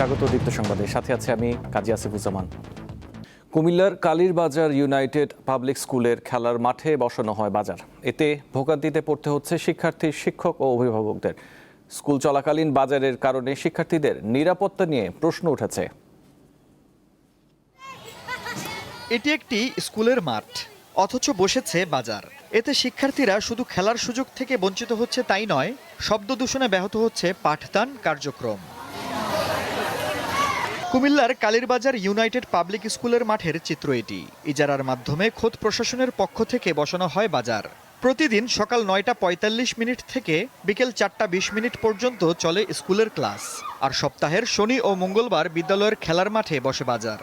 স্বাগত দীপ্ত সংবাদে, সাথে আছে আমি কাজী আসিফুজ্জামান। কুমিল্লার কালীরবাজার ইউনাইটেড পাবলিক স্কুলের খেলার মাঠে বসানো হয় বাজার। এতে ভোগান্তিতে পড়তে হচ্ছে শিক্ষার্থী, শিক্ষক ও অভিভাবকদের। স্কুল চলাকালীন বাজারের কারণে শিক্ষার্থীদের নিরাপত্তা নিয়ে প্রশ্ন উঠেছে। এটি একটি স্কুলের মাঠ, অথচ বসেছে বাজার। এতে শিক্ষার্থীরা শুধু খেলার সুযোগ থেকে বঞ্চিত হচ্ছে তাই নয়, শব্দ দূষণে ব্যাহত হচ্ছে পাঠদান কার্যক্রম। কুমিল্লার কালীরবাজার ইউনাইটেড পাবলিক স্কুলের মাঠের চিত্র এটি। ইজারার মাধ্যমে খোদ প্রশাসনের পক্ষ থেকে বসানো হয় বাজার। প্রতিদিন সকাল 9টা 45 মিনিট থেকে বিকেল 4টা 20 মিনিট পর্যন্ত চলে স্কুলের ক্লাস। আর সপ্তাহের শনি ও মঙ্গলবার বিদ্যালয়ের খেলার মাঠে বসে বাজার।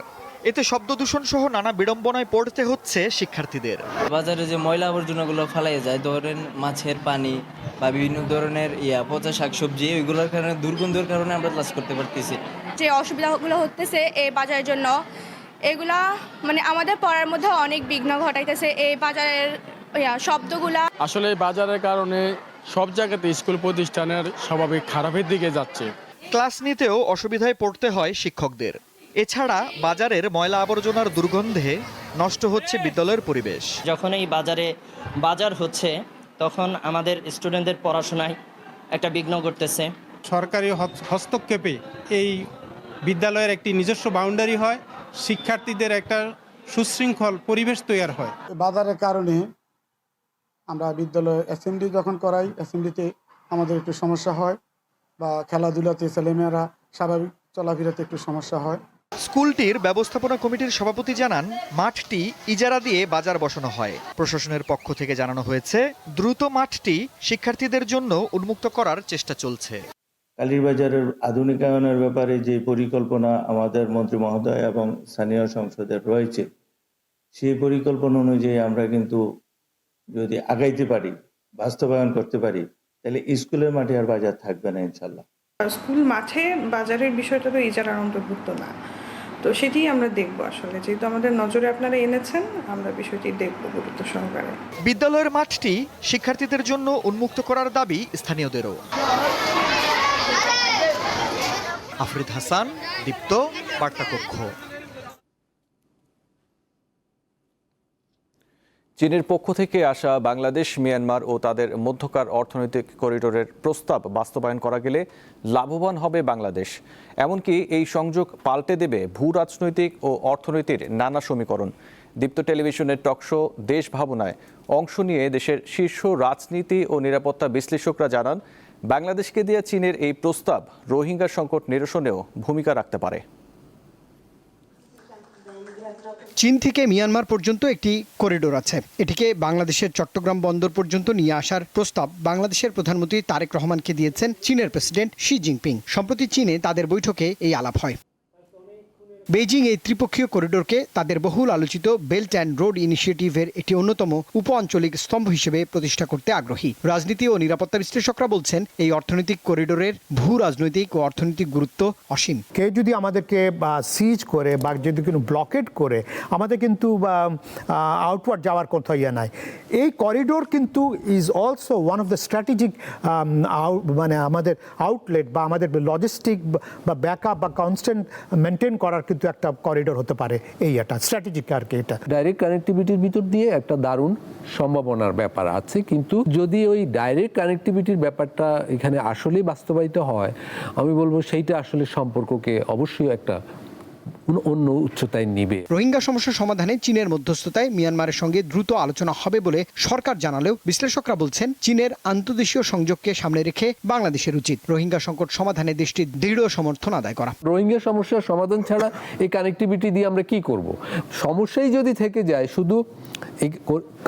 এতে শব্দ দূষণ সহ নানা বিড়ম্বনায় পড়তে হচ্ছে শিক্ষার্থীদের। বাজারে যে ময়লা আবর্জনাগুলো ফেলাই যায়, ধরেন মাছের পানি বা বিভিন্ন ধরনের পচা শাকসবজি, ওইগুলোর কারণে দুর্গন্ধের কারণে আমরা ক্লাস করতে পারতেছি। যে অসুবিধাগুলো হতেছে এই বাজারের জন্য, এগুলা মানে আমাদের পড়ার মধ্যে অনেক বিঘ্ন ঘটাইতেছে এই বাজারের শব্দগুলা। আসলে বাজারের কারণে সব জায়গাতে স্কুল প্রতিষ্ঠানের স্বাভাবিক খারাপের দিকে যাচ্ছে। ক্লাস নিতেও অসুবিধায় পড়তে হয় শিক্ষকদের। এছাড়া বাজারের ময়লা আবর্জনার দুর্গন্ধে নষ্ট হচ্ছে বিদ্যালয়ের পরিবেশ। যখন এই বাজার হচ্ছে, তখন আমাদের স্টুডেন্টদের পড়াশোনায় একটা বিঘ্ন ঘটতেছে। সরকারি হস্তক্ষেপে এই বিদ্যালয়ের একটি নিজস্ব বাউন্ডারি হয়, শিক্ষার্থীদের একটা সুশৃঙ্খল পরিবেশ তৈরি হয়। বাজারের কারণে আমরা বিদ্যালয়ে অ্যাসেম্বলি যখন করাই, অ্যাসেম্বলিতে আমাদের একটু সমস্যা হয়, বা খেলাধুলাতে ছেলেমেয়েরা স্বাভাবিক চলাফেরাতে একটু সমস্যা হয়। স্কুলটির ব্যবস্থাপনা কমিটির সভাপতি জানান, মাঠটি ইজারা দিয়ে বাজার বসানো হয়। প্রশাসনের পক্ষ থেকে জানানো হয়েছে, দ্রুত মাঠটি শিক্ষার্থীদের জন্য উন্মুক্ত করার চেষ্টা চলছে। কালীরবাজারের আধুনিকায়নের ব্যাপারে যে পরিকল্পনা আমাদের মন্ত্রী মহোদয় এবং স্থানীয় সংসদের রয়েছে, সেই পরিকল্পনা অনুযায়ী আমরা কিন্তু যদি আগাইতে পারি, বাস্তবায়ন করতে পারি, তাহলে স্কুলের মাঠে আর বাজার থাকবে না ইনশাল্লাহ। স্কুল মাঠে বাজারের বিষয়টা তো ইজারার অন্তর্ভুক্ত না, তো সেটি আমরা দেখব। আসলে যেহেতু আমাদের নজরে আপনারা এনেছেন, আমরা বিষয়টি দেখব গুরুত্ব সহকারে। বিদ্যালয়ের মাঠটি শিক্ষার্থীদের জন্য উন্মুক্ত করার দাবি স্থানীয়দেরও। আফরিদ হাসান, দীপ্ত, বার্তা কক্ষ। চীনের পক্ষ থেকে আসা বাংলাদেশ, মিয়ানমার ও তাদের মধ্যকার অর্থনৈতিক করিডোরের প্রস্তাব বাস্তবায়ন করা গেলে লাভবান হবে বাংলাদেশ। এমনকি এই সংযোগ পাল্টে দেবে ভূ রাজনৈতিক ও অর্থনীতির নানা সমীকরণ। দীপ্ত টেলিভিশনের টকশো দেশ ভাবনায় অংশ নিয়ে দেশের শীর্ষ রাজনীতি ও নিরাপত্তা বিশ্লেষকরা জানান, বাংলাদেশকে দেয়া চীনের এই প্রস্তাব রোহিঙ্গা সংকট নিরসনেও ভূমিকা রাখতে পারে। চীন থেকে মিয়ানমার পর্যন্ত একটি করিডোর আছে। এটিকে বাংলাদেশের চট্টগ্রাম বন্দর পর্যন্ত নিয়ে আসার প্রস্তাব বাংলাদেশের প্রধানমন্ত্রী তারেক রহমানকে দিয়েছেন চীনের প্রেসিডেন্ট শি জিনপিং। সম্প্রতি চীনে তাদের বৈঠকে এই আলাপ হয়। বেইজিং এই ত্রিপক্ষীয় করিডোরকে তাদের বহুল আলোচিত বেল্ট অ্যান্ড রোড ইনিশিয়েটিভের একটি অন্যতম উপ আঞ্চলিক স্তম্ভ হিসেবে প্রতিষ্ঠা করতে আগ্রহী। রাজনীতি ও নিরাপত্তা বিশ্লেষকরা বলছেন, এই অর্থনৈতিক করিডোরের ভূ রাজনৈতিক ও অর্থনৈতিক গুরুত্ব অসীম। কেউ যদি আমাদেরকে সিজ করে বা যদি কোনো ব্লকেট করে, আমাদের কিন্তু আউটওয়ার্ড যাওয়ার কথা নাই। এই করিডোর কিন্তু is also one of the strategic মানে আমাদের আউটলেট বা আমাদের লজিস্টিক বা ব্যাকআপ বা কনস্ট্যান্ট মেনটেন করার কিন্তু একটা করিডোর হতে পারে। এই একটা স্ট্র্যাটেজিক আর কি। এটা ডাইরেক্ট কানেক্টিভিটির ভিতর দিয়ে একটা দারুণ সম্ভাবনার ব্যাপার আছে, কিন্তু যদি ওই ডাইরেক্ট কানেক্টিভিটির ব্যাপারটা এখানে আসলেই বাস্তবায়িত হয়, আমি বলবো সেইটা আসলে সম্পর্ককে অবশ্যই একটা অন্য উচ্চতায় নিবে। রোহিঙ্গা সমস্যা সমাধানে চীনের মধ্যস্থতায় মিয়ানমারের সঙ্গে দ্রুত আলোচনা হবে বলে সরকার জানালেও বিশ্লেষকরা বলছেন, চীনের আন্তর্দেশীয় সংযোগকে সামনে রেখে বাংলাদেশের উচিত রোহিঙ্গা সংকট সমাধানে দেশটির দৃঢ় সমর্থন আদায় করা। রোহিঙ্গা সমস্যার সমাধান ছাড়া এই কানেক্টিভিটি দিয়ে আমরা কি করব? সমস্যাই যদি থেকে যায়, শুধু এই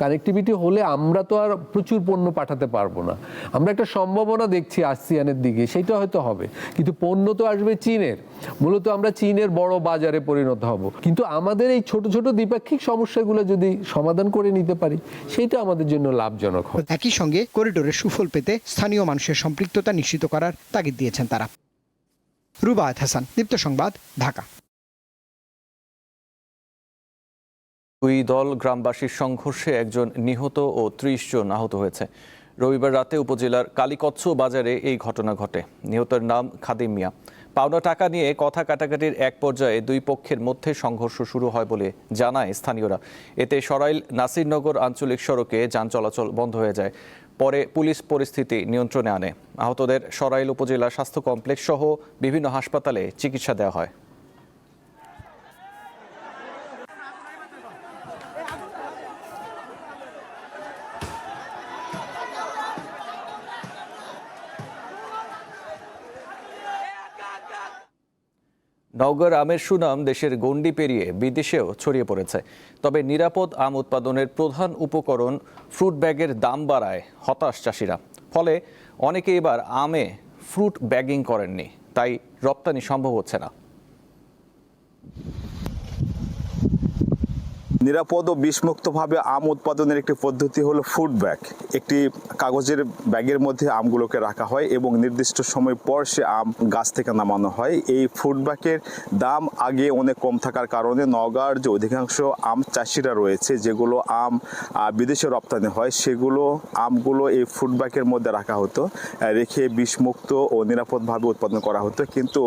কানেক্টিভিটি হলে আমরা তো আর প্রচুর পণ্য পাঠাতে পারবো না। আমরা একটা সম্ভাবনা দেখছি আসিয়ানের দিকে, সেটা হয়তো হবে, কিন্তু পণ্য তো আসবে চীনের। মূলত আমরা চীনের বড় বাজারে পরিণত হব। কিন্তু আমাদের এই ছোট ছোট দ্বিপাক্ষিক সমস্যাগুলো যদি সমাধান করে নিতে পারি, সেটা আমাদের জন্য লাভজনক হবে। একই সঙ্গে করিডোরের সুফল পেতে স্থানীয় মানুষের সম্পৃক্ততা নিশ্চিত করার তাগিদ দিয়েছেন তারা। রুবায়েত হাসান, দীপ্ত সংবাদ, ঢাকা। দুই দল গ্রামবাসীর সংঘর্ষে একজন নিহত ও ৩০ জন আহত হয়েছে। রবিবার রাতে উপজেলার কালীকচ্ছ বাজারে এই ঘটনা ঘটে। নিহতের নাম খাদিম মিয়া। পাওনা টাকা নিয়ে কথা কাটাকাটির এক পর্যায়ে দুই পক্ষের মধ্যে সংঘর্ষ শুরু হয় বলে জানায় স্থানীয়রা। এতে সরাইল নাসিরনগর আঞ্চলিক সড়কে যান চলাচল বন্ধ হয়ে যায়। পরে পুলিশ পরিস্থিতি নিয়ন্ত্রণে আনে। আহতদের সরাইল উপজেলা স্বাস্থ্য কমপ্লেক্স সহ বিভিন্ন হাসপাতালে চিকিৎসা দেওয়া হয়। নওগাঁর আমের সুনাম দেশের গণ্ডি পেরিয়ে বিদেশেও ছড়িয়ে পড়েছে। তবে নিরাপদ আম উৎপাদনের প্রধান উপকরণ ফ্রুট ব্যাগের দাম বাড়ায় হতাশ চাষিরা। ফলে অনেকে এবার আমে ফ্রুট ব্যাগিং করেননি, তাই রপ্তানি সম্ভব হচ্ছে না। নিরাপদ ও বিষমুক্তভাবে আম উৎপাদনের একটি পদ্ধতি হলো ফুড ব্যাগ। একটি কাগজের ব্যাগের মধ্যে আমগুলোকে রাখা হয় এবং নির্দিষ্ট সময় পর সে আম গাছ থেকে নামানো হয়। এই ফুড ব্যাগের দাম আগে অনেক কম থাকার কারণে নওগাঁর যে অধিকাংশ আম চাষিরা রয়েছে, যেগুলো আম বিদেশে রপ্তানি হয়, সেগুলো আমগুলো এই ফুড ব্যাগের মধ্যে রাখা হতো, রেখে বিষমুক্ত ও নিরাপদভাবে উৎপাদন করা হতো। কিন্তু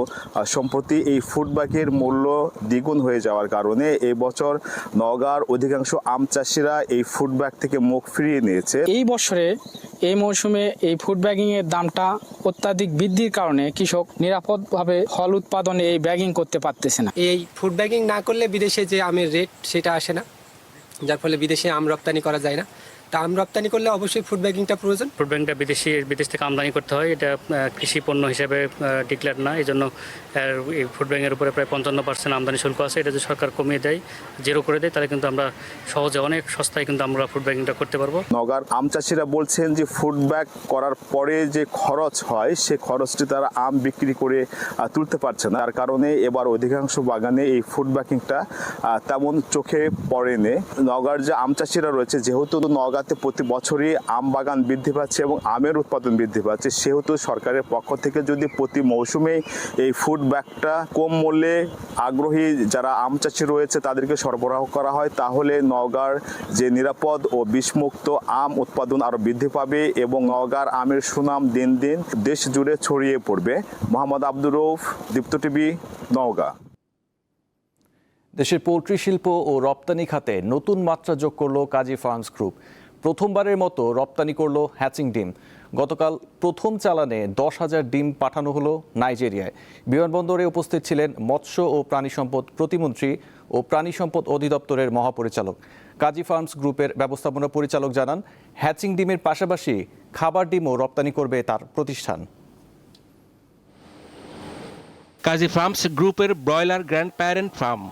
সম্প্রতি এই ফুড ব্যাগের মূল্য দ্বিগুণ হয়ে যাওয়ার কারণে এবছর নওগাঁর অধিকাংশ আম চাষিরা এই ফুড ব্যাগ থেকে মুখ ফিরিয়ে নিয়েছে। এই বছরে এই মৌসুমে এই ফুড ব্যাগিং এর দামটা অত্যাধিক বৃদ্ধির কারণে কৃষক নিরাপদভাবে ফল উৎপাদনে এই ব্যাগিং করতে পারতেছে না। এই ফুড ব্যাগিং না করলে বিদেশে যে আমের রেট সেটা আসে না, যার ফলে বিদেশে আম রপ্তানি করা যায় না। তা আম রপ্তানি করলে অবশ্যই ফুড ব্যাগিংটা প্রয়োজন। ফুড ব্যাগিংটা বিদেশ থেকে আমদানি করতে হয়, এটা কৃষি পণ্য হিসেবে ডিক্লেয়ার না। এই জন্য এই ফুড ব্যাগের উপরে প্রায় 55% আমদানি শুল্ক আছে। এটা যদি সরকার কমিয়ে দেয়, জেরো করে দেয়, তাহলে কিন্তু আমরা সহজে অনেক সস্তায় কিন্তু আমরা ফুড ব্যাগিংটা করতে পারবো। নওগাঁর আম চাষিরা বলছেন যে ফুড ব্যাগ করার পরে যে খরচ হয়, সে খরচটি তারা আম বিক্রি করে তুলতে পারছে না। তার কারণে এবার অধিকাংশ বাগানে এই ফুড ব্যাগিংটা তেমন চোখে পড়েনি। নওগাঁর যে আম চাষিরা রয়েছে, যেহেতু নওগাঁতে প্রতি বছরই আম বাগান বৃদ্ধি পাচ্ছে এবং আমের উৎপাদন বৃদ্ধি পাচ্ছে, সেহেতু সরকারের পক্ষ থেকে যদি প্রতি মৌসুমে এই ফুড ব্যাগটা কম মূল্যে আগ্রহী যারা আম চাষি রয়েছে তাদেরকে সরবরাহ করা হয়, তাহলে নওগাঁর যে নিরাপদ ও বিষমুক্ত আম উৎপাদন আরও বৃদ্ধি পাবে এবং নওগাঁর আমের সুনাম দিন দিন দেশ জুড়ে ছড়িয়ে পড়বে। মোহাম্মদ আব্দুর রউফ, দীপ্ত টিভি, নওগাঁ। দেশের পোল্ট্রি শিল্প ও রপ্তানি খাতে নতুন মাত্রা যোগ করল কাজী ফার্মস গ্রুপ। প্রথমবারের মতো রপ্তানি করল হ্যাচিং ডিম। গতকাল প্রথম চালানে 10,000 ডিম পাঠানো হলো নাইজেরিয়ায়। বিমানবন্দরে উপস্থিত ছিলেন মৎস্য ও প্রাণী সম্পদ প্রতিমন্ত্রী ও প্রাণী সম্পদ অধিদপ্তরের মহাপরিচালক। কাজী ফার্মস গ্রুপের ব্যবস্থাপনা পরিচালক জানান, হ্যাচিং ডিমের পাশাপাশি খাবার ডিমও রপ্তানি করবে তার প্রতিষ্ঠান। কাজী ফার্মস গ্রুপের ব্রয়লার গ্র্যান্ড প্যারেন্ট ফার্ম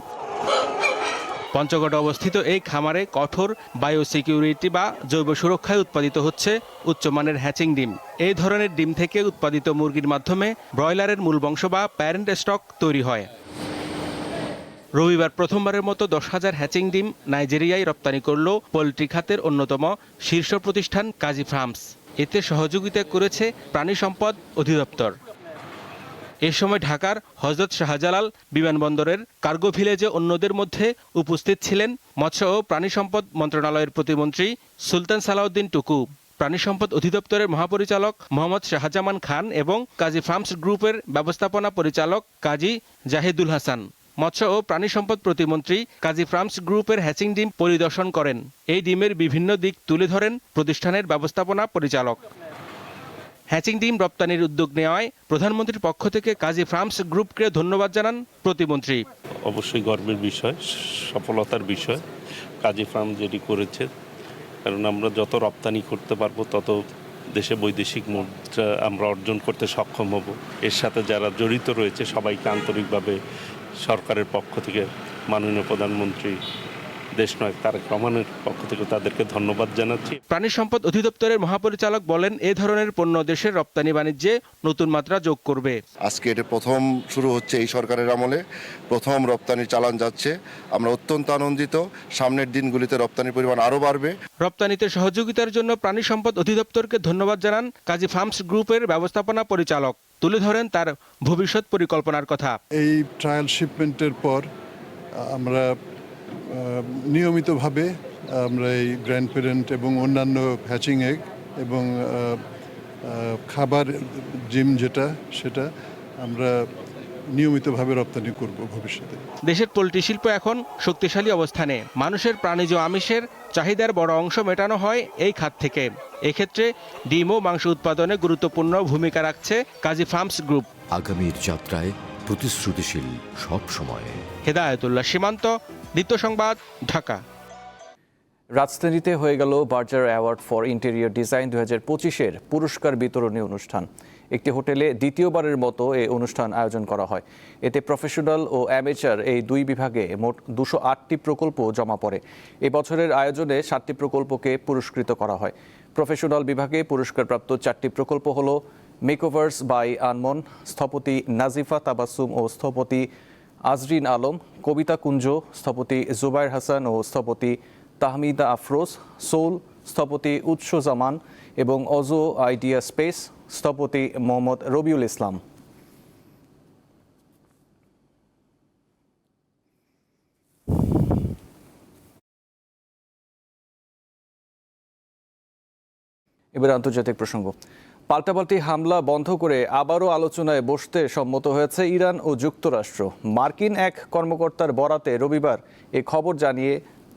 পঞ্চগড়ে অবস্থিত এই খামারে কঠোর বায়োসিকিউরিটি বা জৈব সুরক্ষায় উৎপাদিত হচ্ছে উচ্চমানের হ্যাচিং ডিম। এই ধরনের ডিম থেকে উৎপাদিত মুরগির মাধ্যমে ব্রয়লারের মূল বংশ বা প্যারেন্ট স্টক তৈরি হয়। রবিবার প্রথমবারের মতো 10,000 হ্যাচিং ডিম নাইজেরিয়ায় রপ্তানি করল পোল্ট্রি খাতের অন্যতম শীর্ষ প্রতিষ্ঠান কাজী ফার্মস। এতে সহযোগিতা করেছে প্রাণী সম্পদ অধিদপ্তর। এ সময় ঢাকার হযরত শাহজালাল বিমানবন্দরের কার্গো ভিলেজে অন্যদের মধ্যে উপস্থিত ছিলেন মৎস্য ও প্রাণী সম্পদ মন্ত্রণালয়ের প্রতিমন্ত্রী সুলতান সালাউদ্দিন টুকু, প্রাণী সম্পদ অধিদপ্তরের মহাপরিচালক মোহাম্মদ শাহজামান খান এবং কাজী ফার্মস গ্রুপের ব্যবস্থাপনা পরিচালক কাজী জাহিদুল হাসান। মৎস্য ও প্রাণী সম্পদ প্রতিমন্ত্রী কাজী ফার্মস গ্রুপের হ্যাচিং ডিম পরিদর্শন করেন। এই ডিমের বিভিন্ন দিক তুলে ধরেন প্রতিষ্ঠানের ব্যবস্থাপনা পরিচালক। হ্যাচিং ডিম রপ্তানির উদ্যোগ নেওয়ায় প্রধানমন্ত্রীর পক্ষ থেকে কাজী ফার্মস গ্রুপকে ধন্যবাদ জানান প্রতিমন্ত্রী। অবশ্যই গর্বের বিষয়, সফলতার বিষয় কাজী ফার্ম যেটি করেছে, কারণ আমরা যত রপ্তানি করতে পারবো তত দেশে বৈদেশিক মুদ্রা আমরা অর্জন করতে সক্ষম হব। এর সাথে যারা জড়িত রয়েছে সবাইকে আন্তরিকভাবে সরকারের পক্ষ থেকে মাননীয় প্রধানমন্ত্রী দেশনায়ক তারেক রহমানের পক্ষ থেকে তাদেরকে ধন্যবাদ জানাচ্ছি। প্রাণী সম্পদ অধিদপ্তরের মহাপরিচালক বলেন, এ ধরনের পণ্য দেশের রপ্তানি বাণিজ্যে নতুন মাত্রা যোগ করবে। আজকে এটা প্রথম শুরু হচ্ছে, এই সরকারের আমলে প্রথম রপ্তানি চালান যাচ্ছে। আমরা অত্যন্ত আনন্দিত। সামনের দিনগুলিতে রপ্তানির পরিমাণ আরও বাড়বে। রপ্তানিতে সহযোগিতার জন্য প্রাণী সম্পদ অধিদপ্তরকে ধন্যবাদ জানান কাজী ফার্মস গ্রুপের ব্যবস্থাপনা পরিচালক। তুলে ধরেন তার ভবিষ্যৎ পরিকল্পনার কথা। এই ট্রায়াল শিপমেন্টের পর আমরা নিয়মিতভাবে আমরা এই গ্র্যান্ড প্যারেন্ট এবং অন্যান্য হ্যাচিং এগ এবং খাবার ডিম সেটা আমরা নিয়মিতভাবে রপ্তানি করব ভবিষ্যতে। দেশের পোলট্রি শিল্প এখন শক্তিশালী অবস্থানে। মানুষের প্রাণীজ আমিষের চাহিদার বড় অংশ মেটানো হয় এই খাত থেকে। এক্ষেত্রে ডিম ও মাংস উৎপাদনে গুরুত্বপূর্ণ ভূমিকা রাখছে কাজী ফার্মস গ্রুপ। আগামীর যাত্রায় প্রতিশ্রুতিশীল সব সময়। হেদায়েতুল্লাহ সীমান্ত, দ্বিতীয় সংবাদ, ঢাকা। রাজধানীতে হয়ে গেল Berger award for interior design 2025-এর পুরস্কার বিতরণী অনুষ্ঠান। একটি হোটেলে দ্বিতীয়বারের মতো এই অনুষ্ঠান আয়োজন করা হয়। এতে প্রফেশনাল ও অ্যামেচার এই দুই বিভাগে মোট 208টি প্রকল্প জমা পড়ে। এই বছরের আয়োজনে 7টি প্রকল্পকে পুরস্কৃত করা হয়। প্রফেশনাল বিভাগে পুরস্কারপ্রাপ্ত 4টি প্রকল্প হল মেকওভার্স বাই আনমন, স্থপতি নাজিফা তাবাসুম ও স্থপতি আজরিন আলম, কবিতা কুঞ্জ, স্থপতি জুবাইর হাসান ও স্থপতি তাহমিদা আফরোজ, সোল, স্থপতি উৎস জামান এবং অজো আইডিয়া স্পেস, স্থপতি মোহাম্মদ রবিউল ইসলাম। এবার আন্তর্জাতিক প্রসঙ্গ। পাল্টাপাল্টি হামলা বন্ধ করে আবারও আলোচনায় বসতে সম্মত হয়েছে ইরান ও যুক্তরাষ্ট্র। মার্কিন এক কর্মকর্তার বরাতে রবিবার এ খবর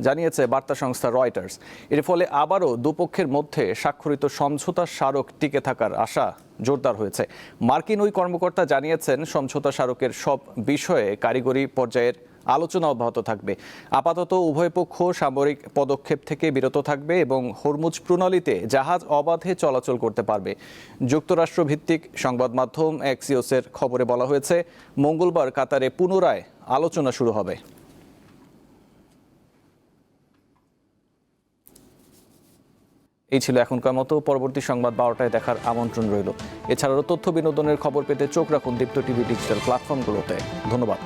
জানিয়েছে বার্তা সংস্থা রয়টার্স। এর ফলে আবারও দুপক্ষের মধ্যে স্বাক্ষরিত সমঝোতা স্মারক টিকে থাকার আশা জোরদার হয়েছে। মার্কিন ওই কর্মকর্তা জানিয়েছেন, সমঝোতা স্মারকের সব বিষয়ে কারিগরি পর্যায়ের আলোচনা অব্যাহত থাকবে। আপাতত উভয় পক্ষ সামরিক পদক্ষেপ থেকে বিরত থাকবে এবং হরমুজ প্রণালীতে জাহাজ অবাধে চলাচল করতে পারবে। যুক্তরাষ্ট্র ভিত্তিক সংবাদ মাধ্যম অ্যাক্সিওসের খবরে বলা হয়েছে, মঙ্গলবার কাতারে পুনরায় আলোচনা শুরু হবে। এই ছিল এখনকার মতো। পরবর্তী সংবাদ 12টায় দেখার আমন্ত্রণ রইল। এছাড়াও তথ্য বিনোদনের খবর পেতে চোখ রাখুন দীপ্ত টিভি ডিজিটাল প্ল্যাটফর্মগুলোতে। ধন্যবাদ।